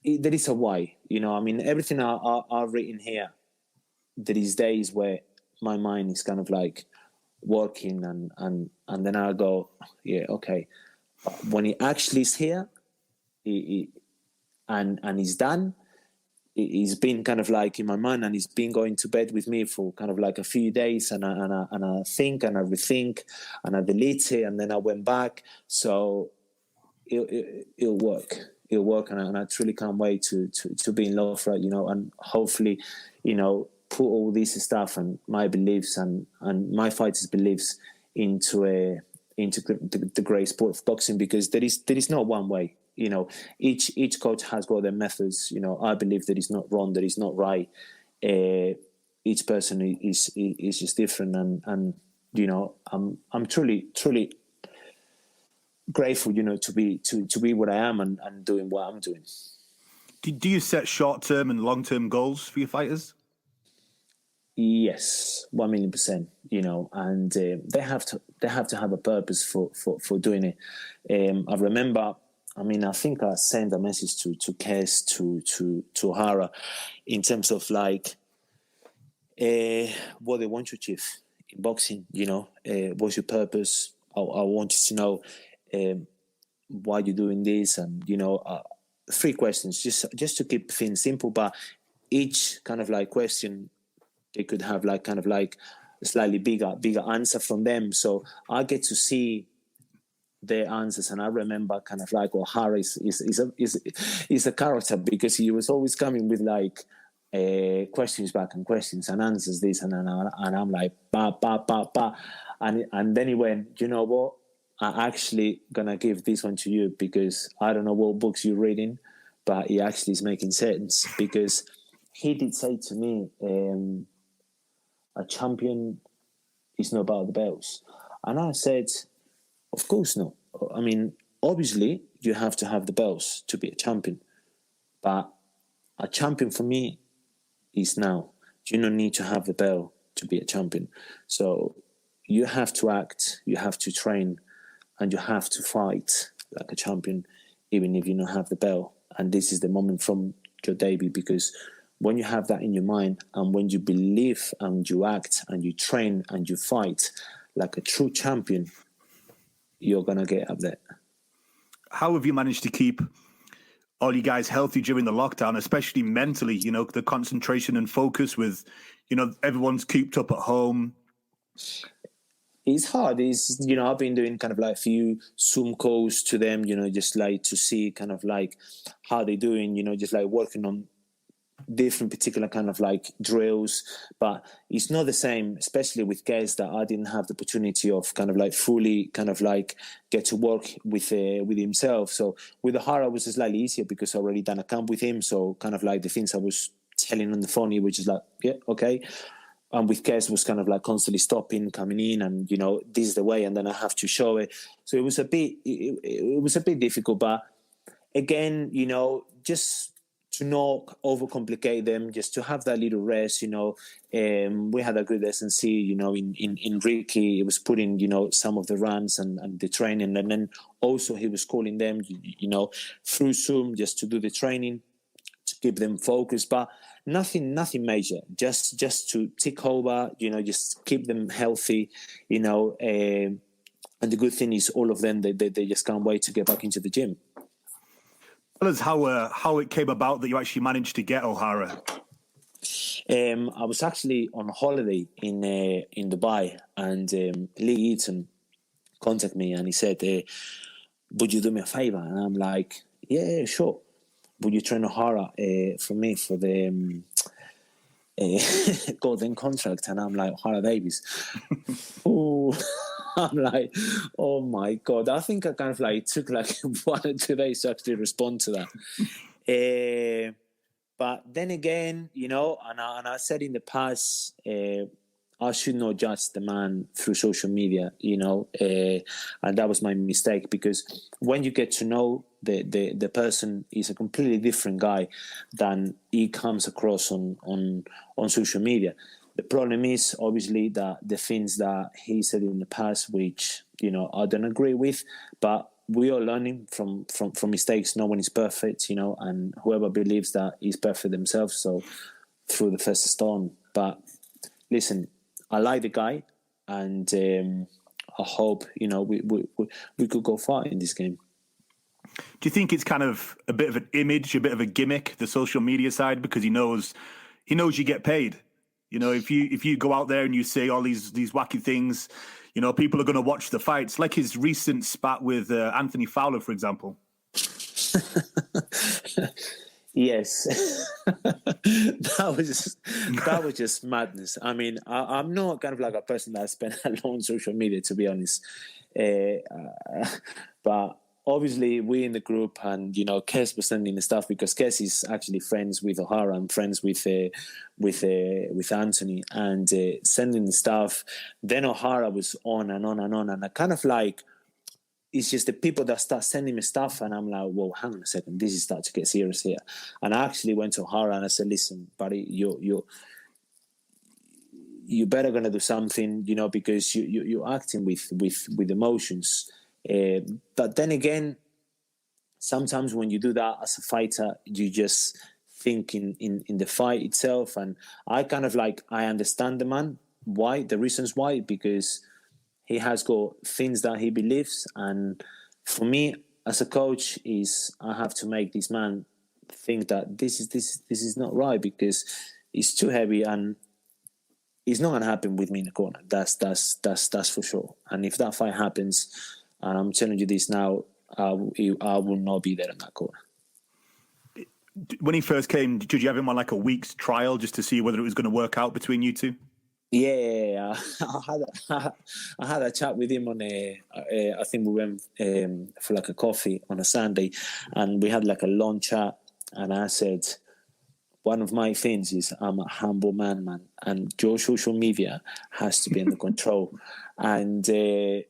there is a why, I mean, everything I've written here, there is days where my mind is kind of like working and then I go, yeah, okay. But when it actually is here and he's done, he's been kind of like in my mind and he's been going to bed with me for kind of like a few days and I think and I rethink and I delete it and then I went back. So it'll work. It'll work and I truly can't wait to be in love for it, and hopefully, put all this stuff and my beliefs and my fighters' beliefs into the great sport of boxing, because there is not one way. Each coach has got their methods. I believe that is not wrong, that is not right. Each person is just different, and I'm truly grateful, to be what I am and doing what I'm doing.
Do you set short-term and long-term goals for your fighters?
Yes, 1,000,000%. And they have to have a purpose for doing it. I remember. I think I sent a message to Kes, to Hara, in terms of like what they want to achieve in boxing. What's your purpose? I wanted to know why you're doing this, and 3 questions, just to keep things simple. But each kind of like question, they could have like kind of like a slightly bigger answer from them. So I get to see their answers, and I remember kind of like, O'Hara is a character, because he was always coming with like questions back and questions and answers this and I'm like ba, and then he went, you know what, I'm actually gonna give this one to you, because I don't know what books you're reading, but it actually is making sense. Because he did say to me, a champion is not about the belts, and I said, of course not. I mean, obviously, you have to have the belts to be a champion. But a champion for me is now. You don't need to have the belt to be a champion. So you have to act, you have to train, and you have to fight like a champion, even if you don't have the belt. And this is the moment from your debut, because when you have that in your mind, and when you believe and you act and you train and you fight like a true champion, you're going to get up there.
How have you managed to keep all you guys healthy during the lockdown, especially mentally, the concentration and focus with, everyone's cooped up at home?
It's hard. I've been doing kind of like a few Zoom calls to them, just like to see kind of like how they're doing, just like working on different particular kind of like drills. But it's not the same, especially with guys that I didn't have the opportunity of kind of like fully kind of like get to work with himself. So with O'Hara, it was slightly easier because I already done a camp with him. So kind of like the things I was telling on the phone, he was just like, yeah, okay. And with Kes was kind of like constantly stopping, coming in, and this is the way, and then I have to show it. So it was a bit, it was a bit difficult. But again, just to not overcomplicate them, just to have that little rest. We had a good S&C. In Ricky, he was putting some of the runs and the training, and then also he was calling them, through Zoom, just to do the training, to keep them focused. But nothing major, just to tick over, just keep them healthy, and the good thing is all of them, they just can't wait to get back into the gym.
Tell us how it came about that you actually managed to get O'Hara.
I was actually on holiday in Dubai, and Lee Eaton contacted me and he said, would you do me a favor? And I'm like, yeah, sure. Would you train O'Hara for me for the golden contract? And I'm like, O'Hara Davies. Ooh. I'm like, oh my God. I think I kind of like took like 1 or 2 days to actually respond to that. But then again, and I said in the past, I should not judge the man through social media, and that was my mistake, because when you get to know the person, is a completely different guy than he comes across on social media. The problem is obviously that the things that he said in the past, which I don't agree with, but we are learning from mistakes. No one is perfect, and whoever believes that is perfect themselves, so through the first storm. But listen, I like the guy, and I hope we could go far in this game.
Do you think it's kind of a bit of an image, a bit of a gimmick, the social media side, because he knows you get paid? If you go out there and you say all these wacky things, people are going to watch the fights. Like his recent spat with Anthony Fowler, for example.
Yes, that was just madness. I mean, I'm not kind of like a person that spends a lot on social media, to be honest. But obviously, we in the group, and Kes was sending the stuff, because Kes is actually friends with O'Hara and friends with Anthony, and sending the stuff. Then O'Hara was on and on and on, and I kind of like, it's just the people that start sending me stuff, and I'm like, whoa, hang on a second, this is starting to get serious here. And I actually went to O'Hara and I said, listen, buddy, you better gonna do something, because you're acting with emotions. But then again, sometimes when you do that as a fighter, you just think in the fight itself. And I kind of like, I understand the man, why, the reasons why, because he has got things that he believes. And for me, as a coach, is I have to make this man think that this is not right, because it's too heavy, and it's not gonna happen with me in the corner. That's for sure. And if that fight happens, and I'm telling you this now, I will not be there in that corner.
When he first came, did you have him on like a week's trial just to see whether it was going to work out between you two?
Yeah, I had a chat with him on I think we went for like a coffee on a Sunday, and we had like a long chat. And I said, one of my things is I'm a humble man, and your social media has to be under control. And I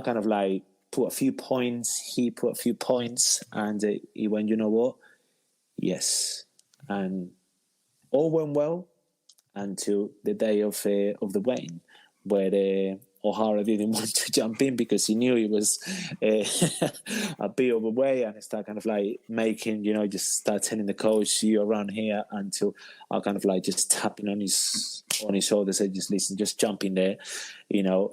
kind of like put a few points, he put a few points, and he went, you know what? Yes. And all went well until the day of the weigh-in, where O'Hara didn't want to jump in because he knew he was a bit overweight, and start kind of like making, just start telling the coach, you around here, until I kind of like just tapping on his shoulder, said, just listen, just jump in there,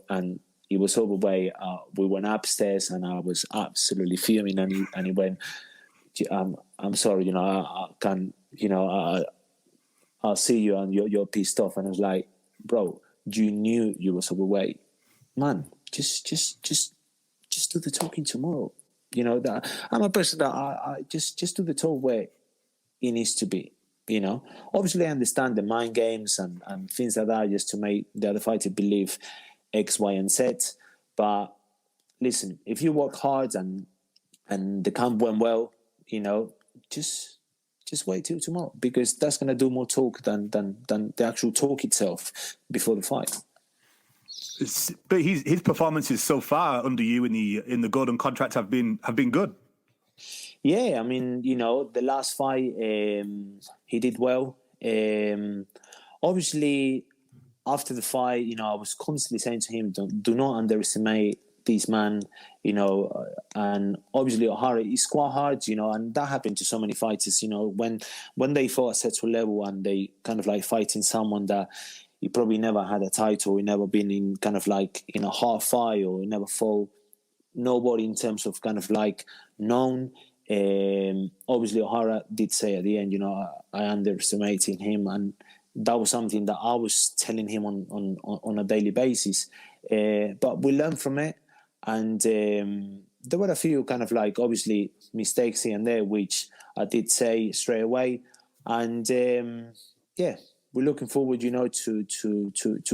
and he was overweight. We went upstairs, and I was absolutely fuming, and he went, I'm sorry, I can't, I'll see you and you're pissed off. And I was like, bro, you knew you was overweight. Man, just do the talking tomorrow. That I'm a person that I just do the talk where it needs to be. Obviously I understand the mind games and things like that, just to make the other fighter believe X, Y, and Z. But listen, if you work hard and the camp went well, just wait till tomorrow, because that's going to do more talk than the actual talk itself before the fight.
But his performances so far under you in the Golden contract have been good.
Yeah, I mean, the last fight he did well. Obviously, after the fight, I was constantly saying to him, do not underestimate this man, and obviously O'Hara is quite hard, and that happened to so many fighters, when they fought at set level and they kind of like fighting someone that he probably never had a title, he never been in kind of like in a hard fight, or he never fought nobody in terms of kind of like known. Obviously O'Hara did say at the end, I underestimated him, and that was something that I was telling him on a daily basis. But we learned from it. And there were a few kind of like, obviously, mistakes here and there, which I did say straight away. And we're looking forward, to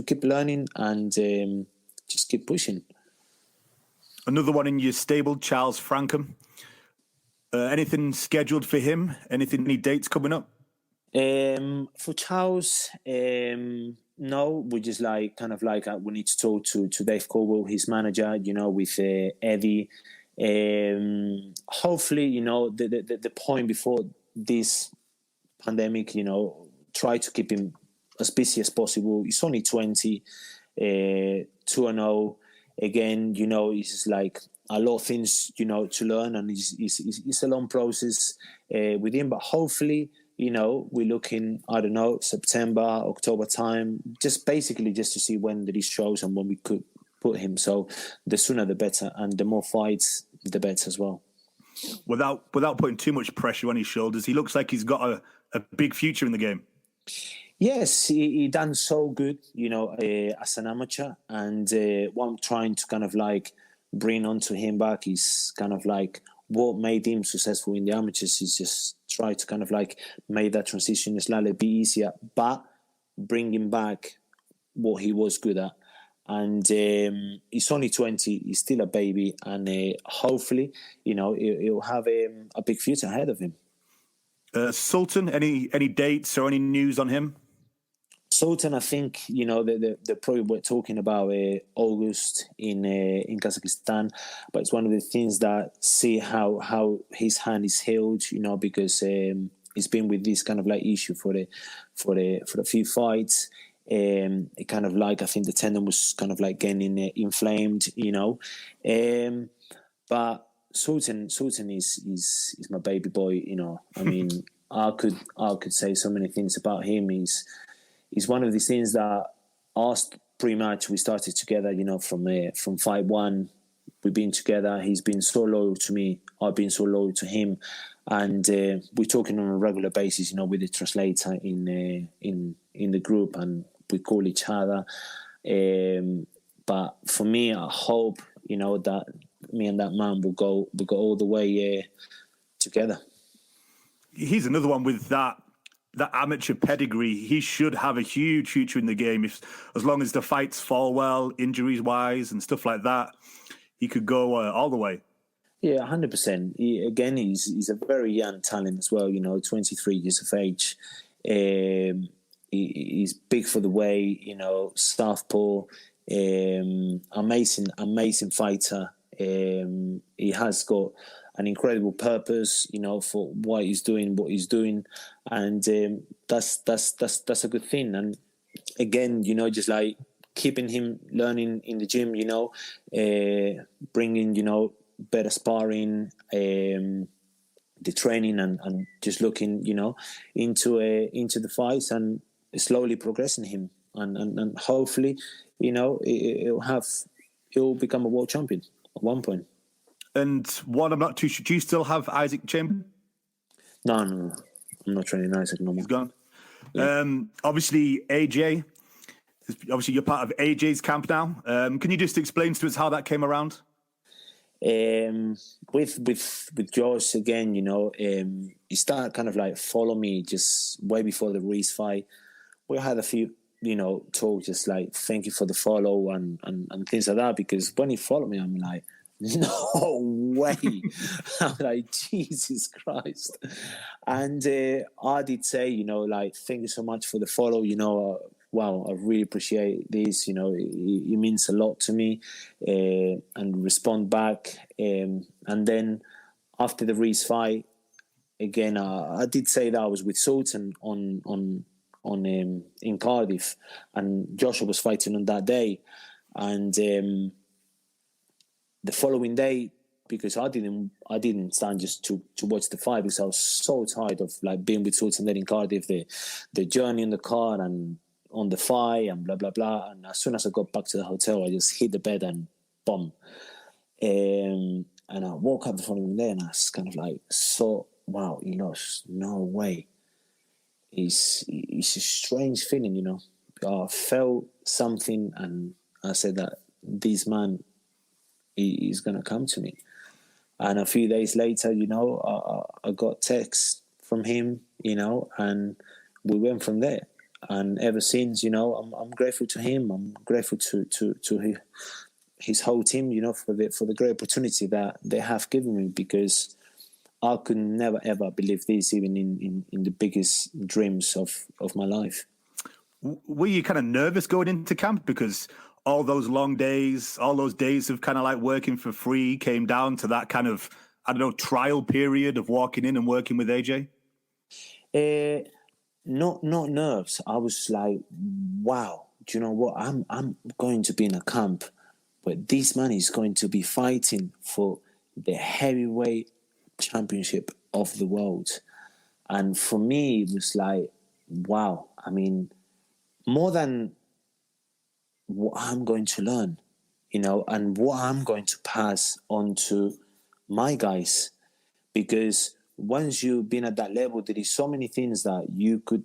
keep learning and just keep pushing.
Another one in your stable, Charles Frankham. Anything scheduled for him? Any dates coming up?
For Charles, no, we just like we need to talk to Dave Caldwell, his manager, with Eddie. Hopefully, the point before this pandemic, try to keep him as busy as possible. He's only 20, 2-0. Again, it's just like a lot of things, to learn, and it's a long process with him. But hopefully, we're looking, I don't know, September, October time, just basically just to see when the list shows and when we could put him. So the sooner the better, and the more fights, the better as well.
Without putting too much pressure on his shoulders, he looks like he's got a big future in the game.
Yes, he done so good, as an amateur. And what I'm trying to kind of like bring onto him back is kind of like what made him successful in the amateurs is just try to kind of like make that transition slightly be easier, but bring him back what he was good at. And he's only 20, he's still a baby, and hopefully, he'll have a big future ahead of him.
Sultan, any dates or any news on him?
Sultan, I think, the probably we're talking about August in Kazakhstan, but it's one of the things that see how his hand is healed, because he's been with this kind of like issue for a few fights. It kind of like, I think the tendon was kind of like getting inflamed, but Sultan is my baby boy, I mean, I could say so many things about him. He's one of these things that pretty much we started together, from fight one. We've been together. He's been so loyal to me. I've been so loyal to him, and we're talking on a regular basis, with the translator in the group, and we call each other. But for me, I hope that me and that man will go all the way together.
He's another one with that amateur pedigree. He should have a huge future in the game as long as the fights fall well, injuries wise and stuff like that. He could go all the way.
Yeah, 100%. He's a very young talent as well. 23 years of age. He's big for the weight. Southpaw. Amazing fighter. He has got an incredible purpose, for what he's doing, and that's a good thing. And again, just like keeping him learning in the gym, bringing better sparring, the training, and just looking, into the fights and slowly progressing him, and hopefully, he'll become a world champion at one point.
And one I'm not too sure. Do you still have Isaac Chamberlain?
No. I'm not training Isaac no more.
He's gone.
Yeah.
Obviously, AJ. Obviously, you're part of AJ's camp now. Can you just explain to us how that came around?
With Josh again, he started kind of like follow me just way before the Reese fight. We had a few, talk, just like thank you for the follow and things like that. Because when he followed me, I'm like, no way. I'm like, Jesus Christ. And I did say, like, thank you so much for the follow. Wow, I really appreciate this. It means a lot to me, and respond back. And then after the Reese fight, again, I did say that I was with Sultan on in Cardiff, and Joshua was fighting on that day. And the following day, because I didn't stand just to watch the fight, because I was so tired of like being with Sultan there in Cardiff, the journey in the car and on the fight and blah blah blah. And as soon as I got back to the hotel, I just hit the bed and boom. And I woke up the following day and I was kind of like, so wow, he lost. No way. It's a strange feeling, I felt something, and I said that this man, he's gonna come to me. And a few days later, I got text from him, and we went from there. And ever since, I'm grateful to him. I'm grateful to his whole team, for the great opportunity that they have given me, because I could never ever believe this, even in the biggest dreams of my life.
Were you kind of nervous going into camp because all those long days, all those days of kind of like working for free came down to that kind of, I don't know, trial period of walking in and working with AJ?
Not nerves. I was like, wow, do you know what? I'm going to be in a camp, but this man is going to be fighting for the heavyweight championship of the world. And for me, it was like, wow. I mean, more than what I'm going to learn, and what I'm going to pass on to my guys. Because once you've been at that level, there is so many things that you could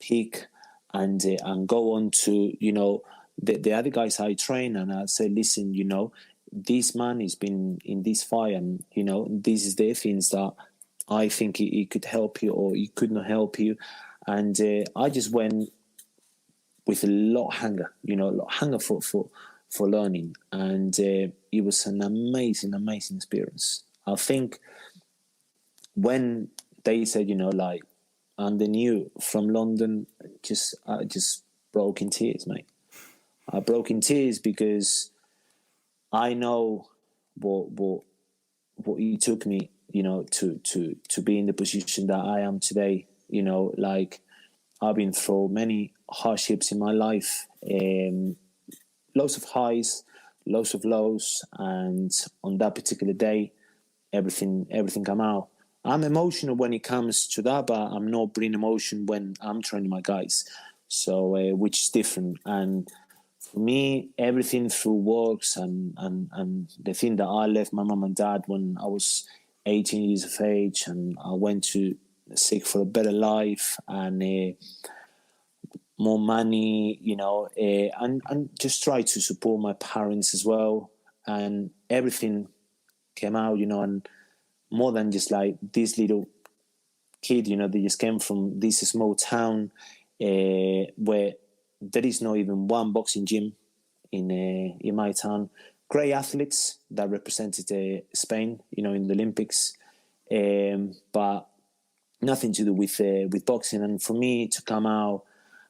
pick and go on to, the other guys I train, and I say, listen, this man has been in this fight, and, this is the things that I think he could help you or he could not help you. And I just went with a lot of hunger, for learning. And it was an amazing, amazing experience. I think when they said, and the new from London, I just broke in tears, mate. I broke in tears because I know what it took me, to be in the position that I am today. I've been through many hardships in my life, lots of highs, lots of lows, and on that particular day, everything came out. I'm emotional when it comes to that, but I'm not bringing emotion when I'm training my guys. So, which is different. And for me, everything through works and the thing that I left my mom and dad when I was 18 years of age, and I went to seek for a better life and more money, and just try to support my parents as well. And everything came out, and more than just like this little kid, they just came from this small town where there is not even one boxing gym in my town. Great athletes that represented Spain, in the Olympics, but nothing to do with boxing. And for me to come out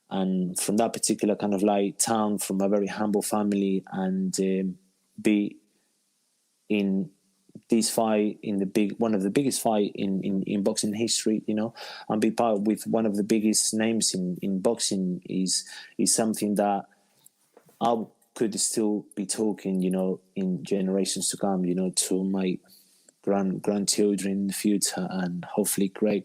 and from that particular kind of like town, from a very humble family, and be in this fight, in one of the biggest fight in boxing history, and be part with one of the biggest names in boxing is something that I could still be talking, in generations to come, to my grandchildren in the future, and hopefully great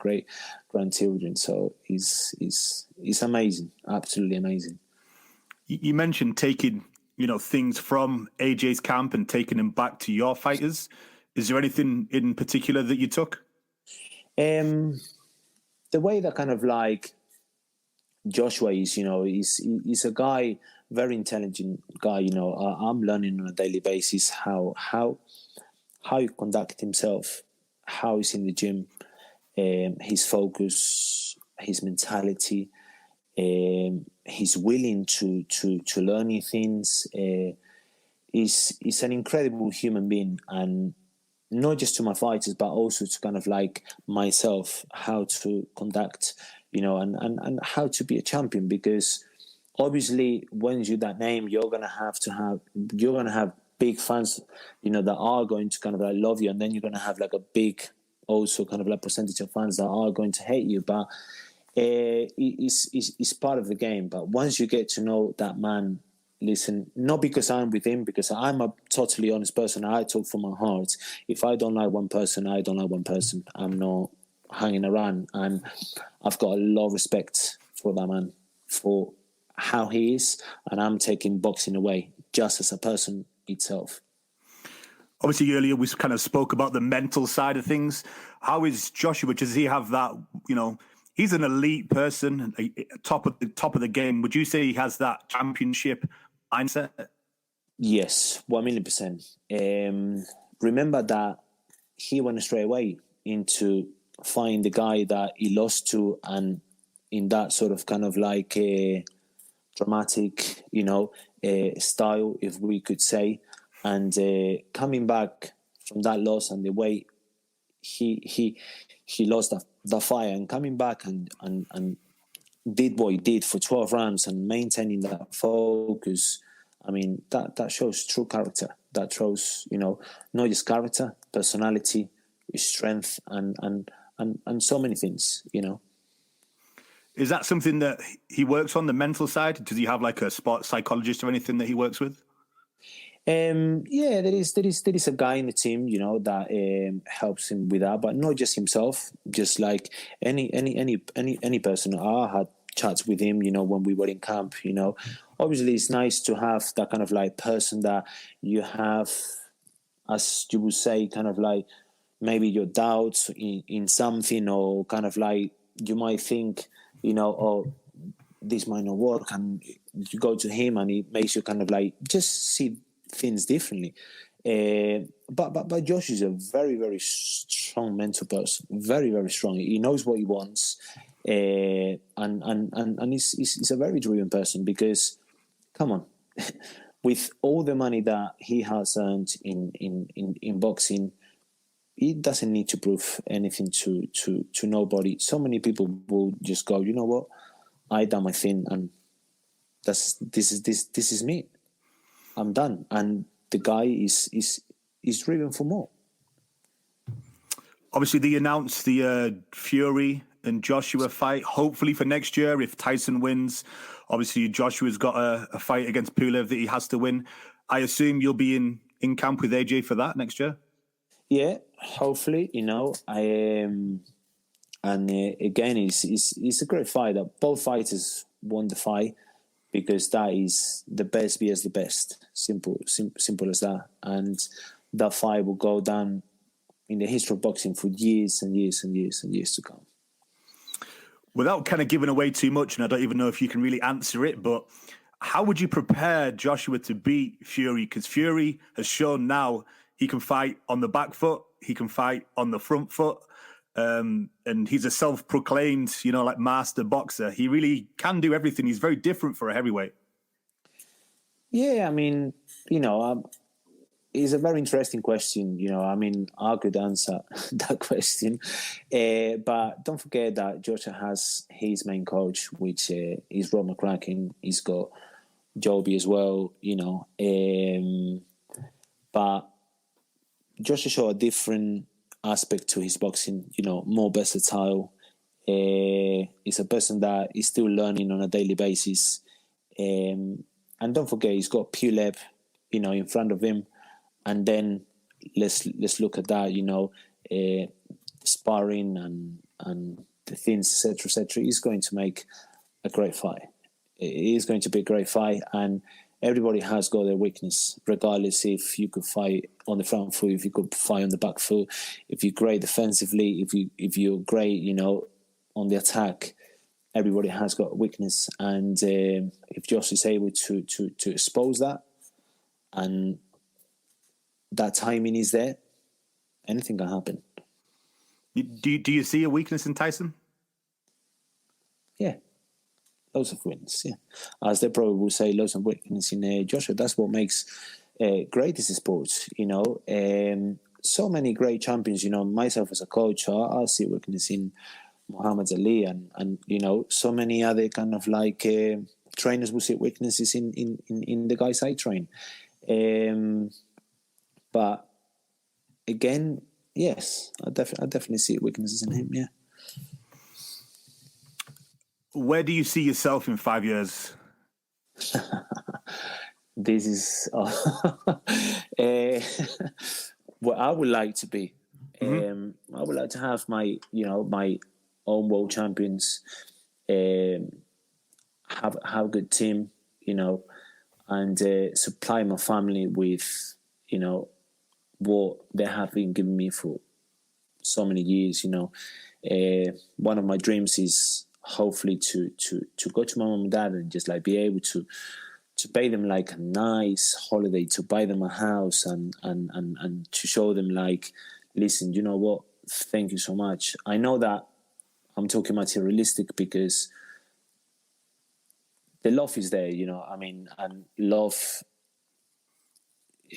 grandchildren. So it's amazing, absolutely amazing.
You mentioned taking things from AJ's camp and taking them back to your fighters. Is there anything in particular that you took?
The way that kind of like Joshua is, he's a guy, very intelligent guy. I'm learning on a daily basis how he conduct himself, how he's in the gym, his focus, his mentality, he's willing to learn new things. He's an incredible human being, and not just to my fighters, but also to kind of like myself, how to conduct, and how to be a champion. Because obviously, when you're that name, you're gonna have big fans, that are going to kind of like love you, and then you're gonna have like a big, also kind of like percentage of fans that are going to hate you. But it's part of the game. But once you get to know that man, listen, not because I'm with him, because I'm a totally honest person. I talk from my heart. If I don't like one person, I don't like one person. I'm not hanging around. And I've got a lot of respect for that man, for how he is. And I'm taking boxing away just as a person itself.
Obviously, earlier we kind of spoke about the mental side of things. How is Joshua? Does he have that, he's an elite person, top of the game. Would you say he has that championship mindset?
Yes, 1,000,000%. Remember that he went straight away into find the guy that he lost to, and in that sort of kind of like a dramatic, style, if we could say, and coming back from that loss and the way he lost the fight, and coming back and did what he did for 12 rounds and maintaining that focus, I mean, that shows true character. That shows, not just character, personality, strength, and so many things,
Is that something that he works on, the mental side? Does he have like a sports psychologist or anything that he works with?
Yeah, there is a guy in the team, that helps him with that, but not just himself. Just like any person. I had chats with him, when we were in camp. Obviously it's nice to have that kind of like person that you have, as you would say, kind of like maybe your doubts in something, or kind of like you might think, oh, this might not work, and you go to him and it makes you kind of like just see things differently. But Josh is a very, very strong mental person, very, very strong. He knows what he wants, and he's a very driven person, because come on, with all the money that he has earned in boxing, he doesn't need to prove anything to nobody. So many people will just go, you know what, I done my thing, and this is me. I'm done. And the guy is driven for more.
Obviously, they announced the Fury and Joshua fight, hopefully for next year if Tyson wins. Obviously, Joshua's got a fight against Pulev that he has to win. I assume you'll be in camp with AJ for that next year?
Yeah, hopefully, I am. And again, it's a great fight. Both fighters won the fight, because that is the best vs the best. Simple as that. And that fight will go down in the history of boxing for years and years and years and years to come.
Without kind of giving away too much, and I don't even know if you can really answer it, but how would you prepare Joshua to beat Fury? Because Fury has shown now he can fight on the back foot, he can fight on the front foot, and he's a self-proclaimed, like master boxer. He really can do everything. He's very different for a heavyweight.
Yeah, I mean, it's a very interesting question. I could answer that question. But don't forget that Joshua has his main coach, which is Rob McCracken. He's got Joby as well, but Joshua showed a different aspect to his boxing, more versatile. He's a person that is still learning on a daily basis. And don't forget, he's got Pulev, in front of him. And then let's look at that, sparring and the things, etc. He's going to make a great fight. It is going to be a great fight, and everybody has got their weakness, regardless if you could fight on the front foot, if you could fight on the back foot, if you're great defensively, if you're great, on the attack. Everybody has got a weakness, and if Josh is able to expose that, and that timing is there, anything can happen.
Do you see a weakness in Tyson?
Yeah. Loads of weakness, yeah. As they probably will say, loads of weakness in Joshua. That's what makes great this sport, so many great champions, myself as a coach, I see weakness in Muhammad Ali and so many other kind of like trainers will see weaknesses in the guys I train. But again, yes, I definitely see weaknesses in him, yeah.
Where do you see yourself in 5 years?
This is what I would like to be. Mm-hmm. I would like to have my own world champions, have a good team, and supply my family with, what they have been giving me for so many years. One of my dreams is hopefully to go to my mom and dad and just like be able to pay them like a nice holiday, to buy them a house and to show them like, listen, you know what, thank you so much. I know that I'm talking materialistic because the love is there, and love,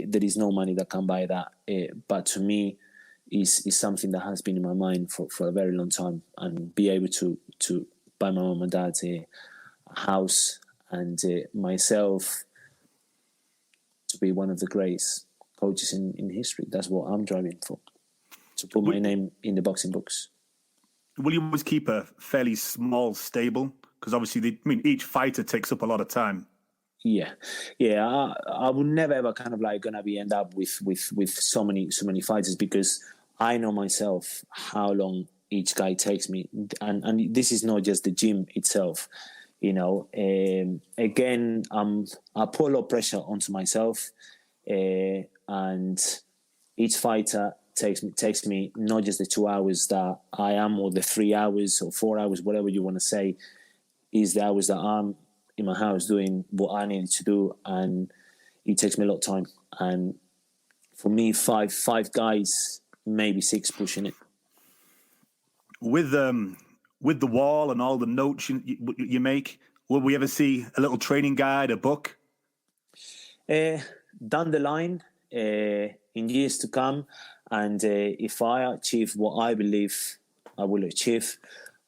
there is no money that can buy that. But to me, is something that has been in my mind for a very long time, and be able to buy my mom and dad a house, and myself to be one of the greatest coaches in history. That's what I'm driving for, to put my name in the boxing books.
Will you always keep a fairly small stable? Because obviously, each fighter takes up a lot of time.
Yeah. I would never ever kind of like gonna be end up with so many fighters, because I know myself how long each guy takes me, and this is not just the gym itself. Again, I put a lot of pressure onto myself, and each fighter takes me not just the 2 hours that I am, or the 3 hours or 4 hours, whatever you want to say, is the hours that I'm in my house doing what I need to do, and it takes me a lot of time. And for me, five guys, maybe 6 pushing it.
With the wall and all the notes you make, will we ever see a little training guide, a book?
Down the line, in years to come, and if I achieve what I believe I will achieve,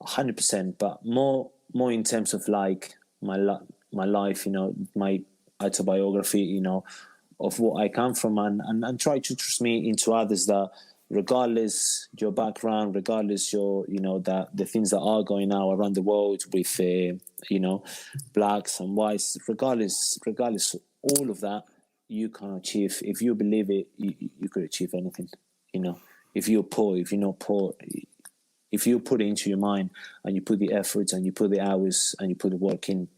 100%. But more in terms of like my life, my autobiography, of what I come from, and try to trust me into others that, regardless your background, regardless your the things that are going now around the world with blacks and whites, regardless all of that, you can achieve. If you believe it, you could achieve anything. If you're poor, if you're not poor, if you put it into your mind and you put the efforts and you put the hours and you put the work in,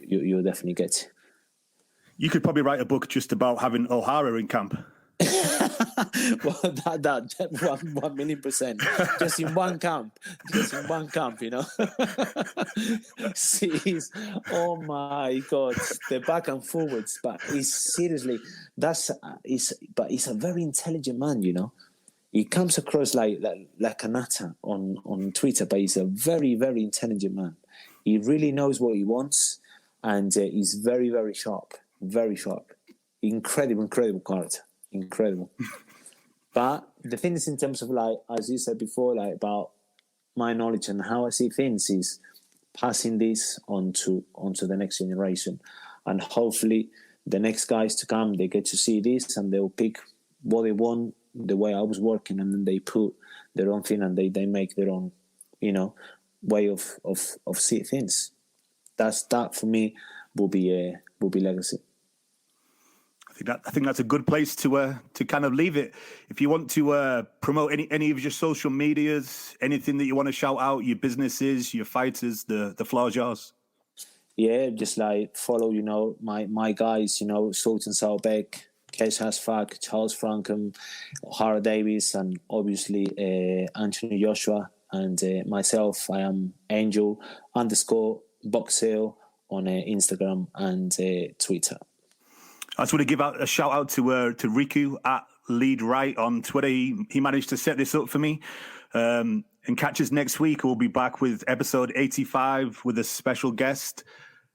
you'll definitely get it.
You could probably write a book just about having O'Hara in camp.
Well, that 1,000,000%. Just in one camp, Oh my God, the back and forwards. But it's seriously, but he's a very intelligent man, He comes across like a nutter on Twitter, but he's a very, very intelligent man. He really knows what he wants, and he's very, very sharp. Very sharp. Incredible character. Incredible. But the thing is, in terms of like, as you said before, like about my knowledge and how I see things, is passing this on to the next generation. And hopefully the next guys to come, they get to see this and they'll pick what they want, the way I was working, and then they put their own thing and they make their own, way of see things. That for me will be legacy.
I think that's a good place to kind of leave it. If you want to promote any of your social medias, anything that you want to shout out, your businesses, your fighters, the floor is yours.
Yeah, just like follow, my guys, Sultan Salbek, Kesh Hasfak, Charles Frankham, O'Hara Davis, and obviously Anthony Joshua, and myself. I am Angel_Boxhill on Instagram and Twitter.
I just want to give out a shout out to Riku at Lead Right on Twitter. He managed to set this up for me. And catch us next week. We'll be back with episode 85 with a special guest.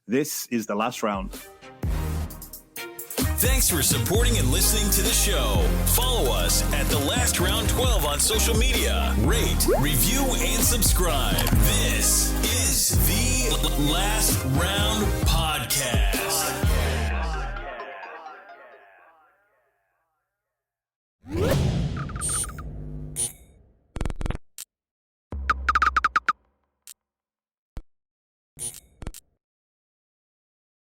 This is The Last Round.
Thanks for supporting and listening to the show. Follow us at The Last Round 12 on social media. Rate, review, and subscribe. This is The Last Round Podcast.